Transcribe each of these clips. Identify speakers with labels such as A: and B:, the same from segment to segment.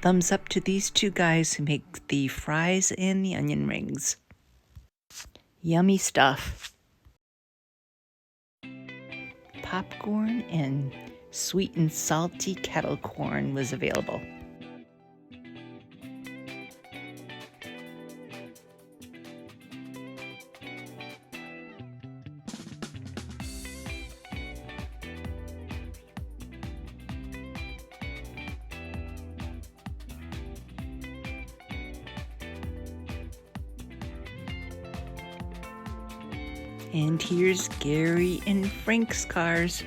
A: Thumbs up to these two guys who make the fries and the onion rings. Yummy stuff. Popcorn and sweet and salty kettle corn was available. And here's Gary and Frank's cars.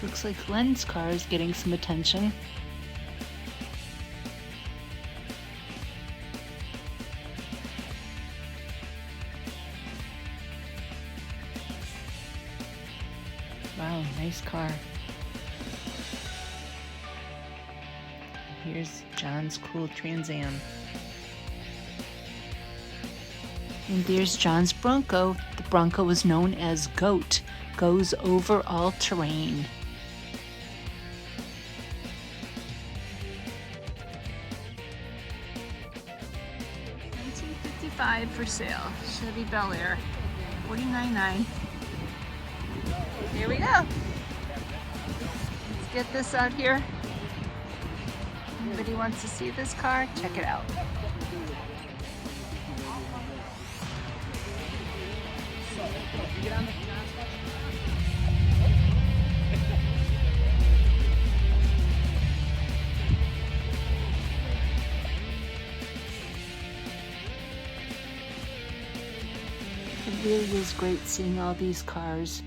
A: Looks like Len's car is getting some attention. Wow, nice car. Here's John's cool Trans Am. And there's John's Bronco. The Bronco was known as GO.A.T, goes over all terrain. $19.55 for sale. Chevy Bel Air, $49.9. Here we go. Let's get this out here. Anybody wants to see this car? Check it out. It really is great seeing all these cars.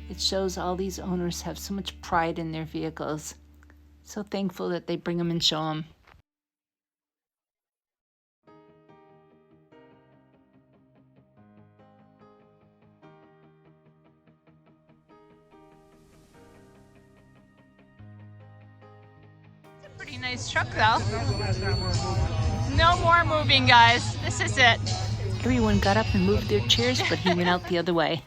A: It shows all these owners have so much pride in their vehicles. So thankful that they bring them and show them. It's a pretty nice truck though. No more moving, guys. This is it. Everyone got up and moved their chairs, but he went out the other way.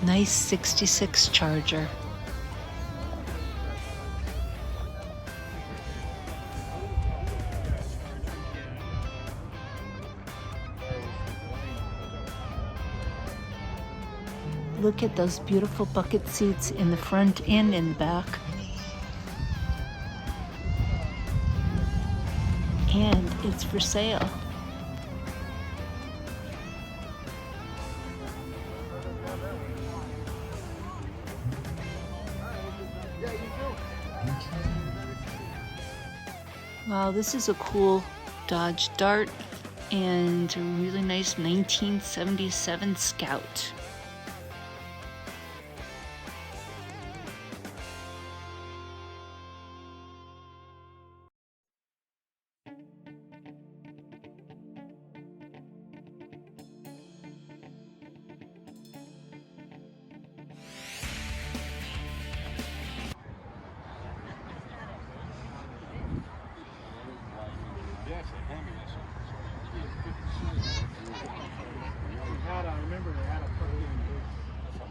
A: Nice 66 Charger. Look at those beautiful bucket seats in the front and in the back. And it's for sale. Wow, this is a cool Dodge Dart and a really nice 1977 Scout.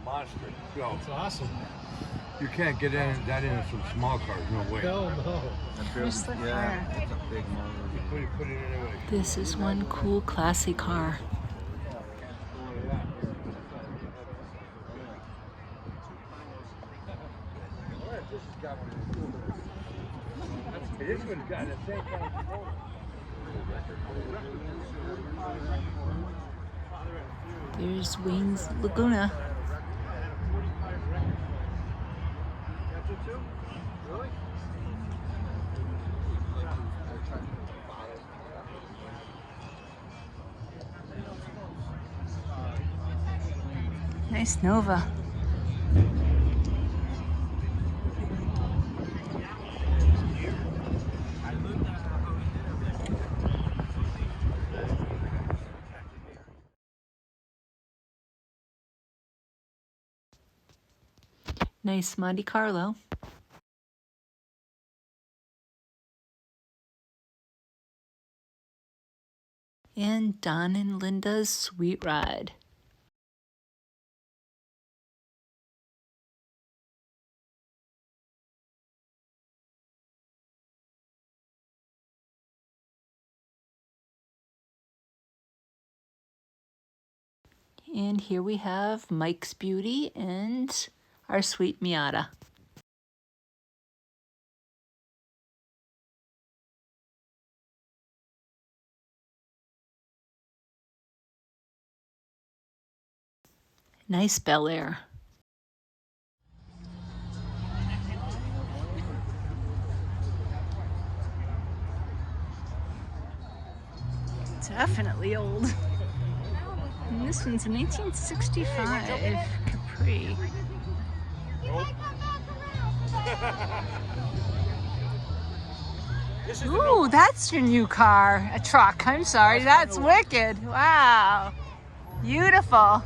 B: Monster. Yo,
C: It's awesome.
B: you can't get in that in some small cars, no way.
C: No.
A: Here's the car.
D: It's a big motor.
B: Put it in anyway.
A: This is one cool, classy car.
B: This one's got the same kind of controller.
A: There's Wayne's Laguna. Nice Nova. Nice Monte Carlo. And Don and Linda's Sweet Ride. And here we have Mike's Beauty and our sweet Miata. Nice Bel Air. Definitely old. And this one's a 1965 Capri. Ooh, that's your new car. A truck, I'm sorry. That's wicked. Wow. Beautiful.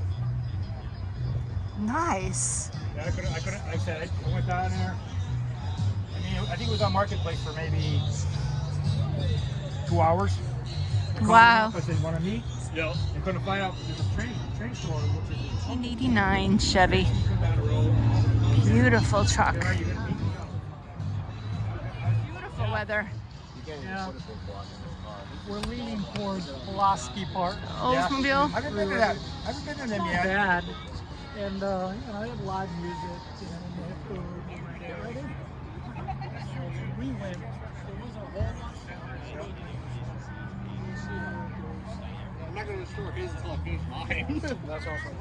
A: Nice.
C: Yeah, I couldn't, like I said, I went down there. I think it was on Marketplace for maybe 2 hours.
A: Wow.
C: Because they want to meet. Yeah. And couldn't find out there's a train store, which is
A: 1989 Chevy.
C: down the road.
A: Beautiful truck.
C: You're gonna meet me.
A: Beautiful weather.
C: Yeah. We're leaning towards Pulaski Park.
A: Oldsmobile.
C: I haven't been to that. I haven't been to them yet. Bad. And you know, they have live music, you know, and they have food. And they we went. There was a whole lot. I'm not going to store his until I finish mine. That's awesome.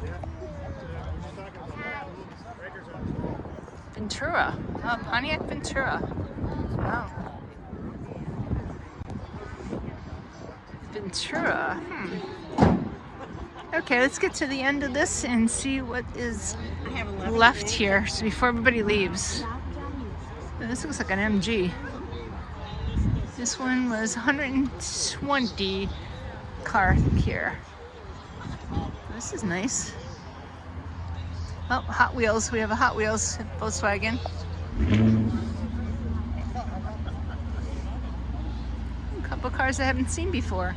A: Ventura. Oh, Pontiac Ventura. Wow. Ventura. Okay, let's get to the end of this and see what is left here so before everybody leaves. This looks like an MG. This one was 120 car here. This is nice. Oh, Hot Wheels. We have a Hot Wheels Volkswagen. A couple cars I haven't seen before.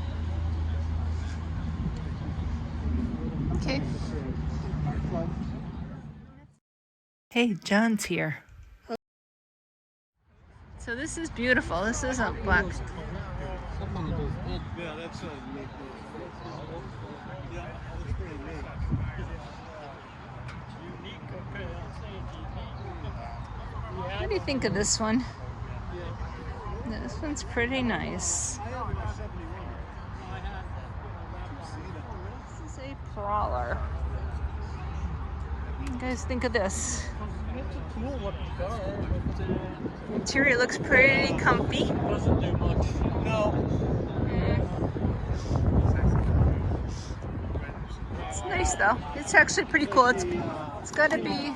A: Okay. Hey, John's here. So this is beautiful. This is a black.
D: Yeah, that's neat. Yeah, that's pretty neat. Unique, okay, I'll say it's unique.
A: What do you think of this one? This one's pretty nice. This is a Prowler. What do you guys think of this?
C: It's a cool looking car, but
A: Interior looks pretty comfy.
C: doesn't do much. No.
A: It's nice though. It's actually pretty cool. It's got to be.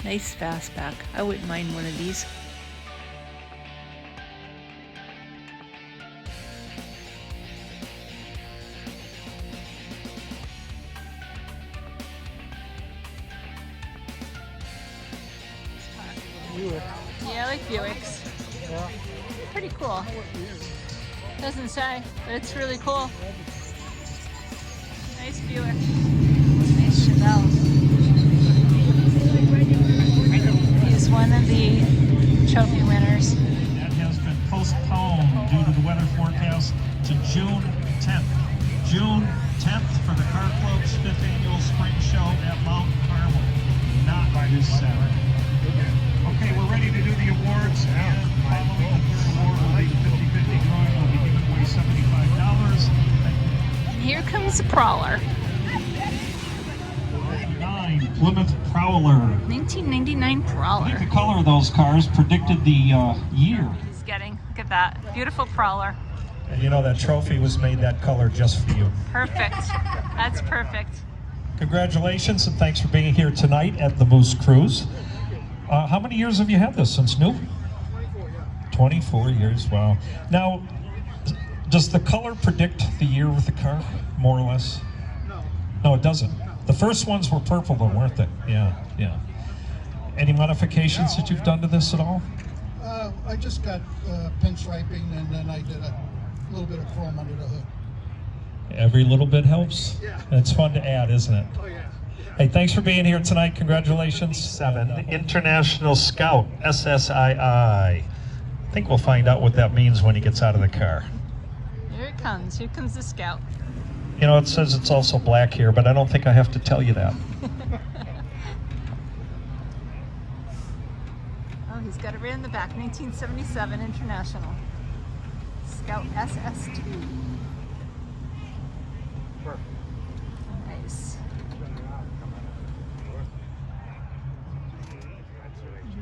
A: Nice fastback. I wouldn't mind one of these.
C: Buick.
A: Yeah, I like Buicks.
C: Yeah.
A: Pretty cool. Doesn't say, but it's really cool. Nice Buick. Nice Chevelle. He's one of the trophy winners.
E: That has been postponed due to the weather forecast to June 10th. June 10th for the Car Club's 5th annual spring show at Mount Carmel. Not by this Saturday. Okay, we're ready to do the awards, and following the third award will be the 50-50 drawing. We'll be giving away $75.
A: And here comes the Prowler.
E: 9 Plymouth Prowler.
A: 1999
E: I think
A: Prowler.
E: the color of those cars predicted the year.
A: He's getting, look at that. Beautiful Prowler.
E: And you know that trophy was made that color just for you.
A: Perfect. That's perfect.
E: Congratulations and thanks for being here tonight at the Moose Cruise. How many years have you had this since new? 24 years, wow. Now, does the color predict the year with the car, more or less? No, it doesn't. The first ones were purple though, weren't they? Yeah, yeah. Any modifications that you've done to this at all?
F: I just got pinstriping, and then I did a little bit of chrome under the hood.
E: Every little bit helps.
F: Yeah.
E: It's fun to add, isn't it?
F: Oh yeah.
E: Hey, thanks for being here tonight. Congratulations. 7 International Scout, SSII. I think we'll find out what that means when he gets out of the car.
A: Here it comes. Here comes the Scout.
E: You know, it says it's also black here, but I don't think I have to tell you that.
A: Oh, he's got it right in the back. 1977 International. Scout SS2. Nice.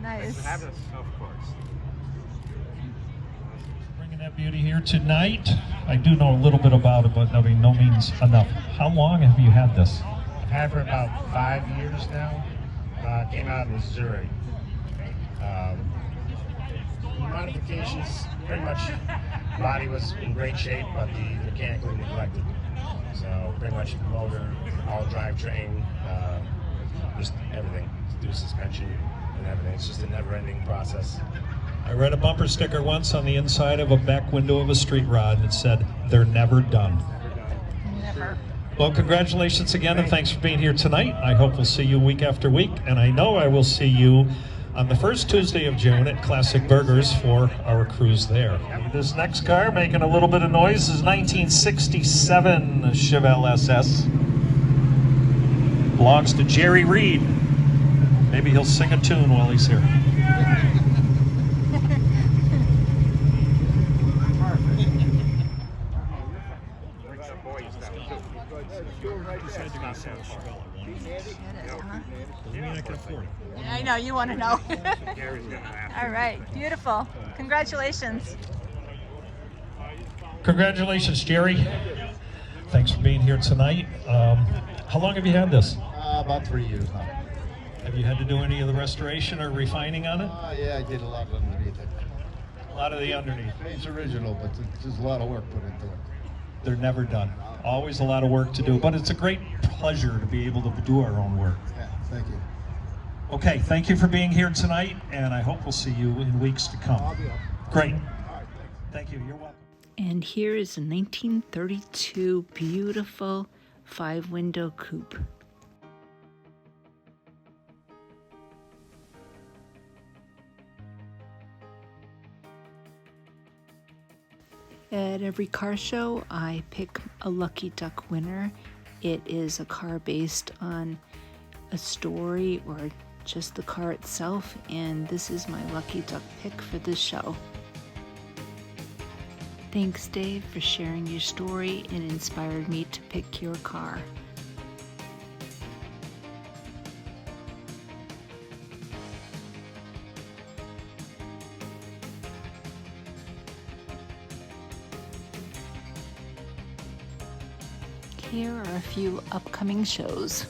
A: Nice.
B: Of course.
E: Bringing that beauty here tonight. I do know a little bit about it, but I mean, no means enough. How long have you had this?
G: I've had it for about 5 years now. Came out in Missouri. Modifications, pretty much, body was in great shape, but the mechanically neglected. So pretty much motor, all drivetrain, just everything, do suspension and everything. It's just a never-ending process.
E: I read a bumper sticker once on the inside of a back window of a street rod, and it said, "They're never done."
A: Never.
E: Well, congratulations again, and thanks for being here tonight. I hope we'll see you week after week, and I know I will see you on the first Tuesday of June at Classic Burgers for our cruise there. This next car making a little bit of noise is 1967 Chevelle SS. Belongs to Jerry Reed. Maybe he'll sing a tune while he's here.
A: I know, you want to know. All right, beautiful. Congratulations.
E: Congratulations, Jerry. Thanks for being here tonight. How long have you had this?
G: About 3 years now.
E: Have you had to do any of the restoration or refining on it?
G: Yeah, I did a lot underneath it.
E: A lot of the underneath.
G: It's original, but there's a lot of work put into it.
E: They're never done. Always a lot of work to do, but it's a great pleasure to be able to do our own work.
G: Yeah, thank you.
E: Okay, thank you for being here tonight, and I hope we'll see you in weeks to come. Great. Thank you. You're welcome.
A: And here is a 1932 beautiful 5-window coupe. At every car show, I pick a lucky duck winner. It is a car based on a story or just the car itself, and this is my lucky duck pick for this show. Thanks, Dave, for sharing your story and inspired me to pick your car. Here are a few upcoming shows.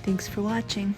A: Thanks for watching.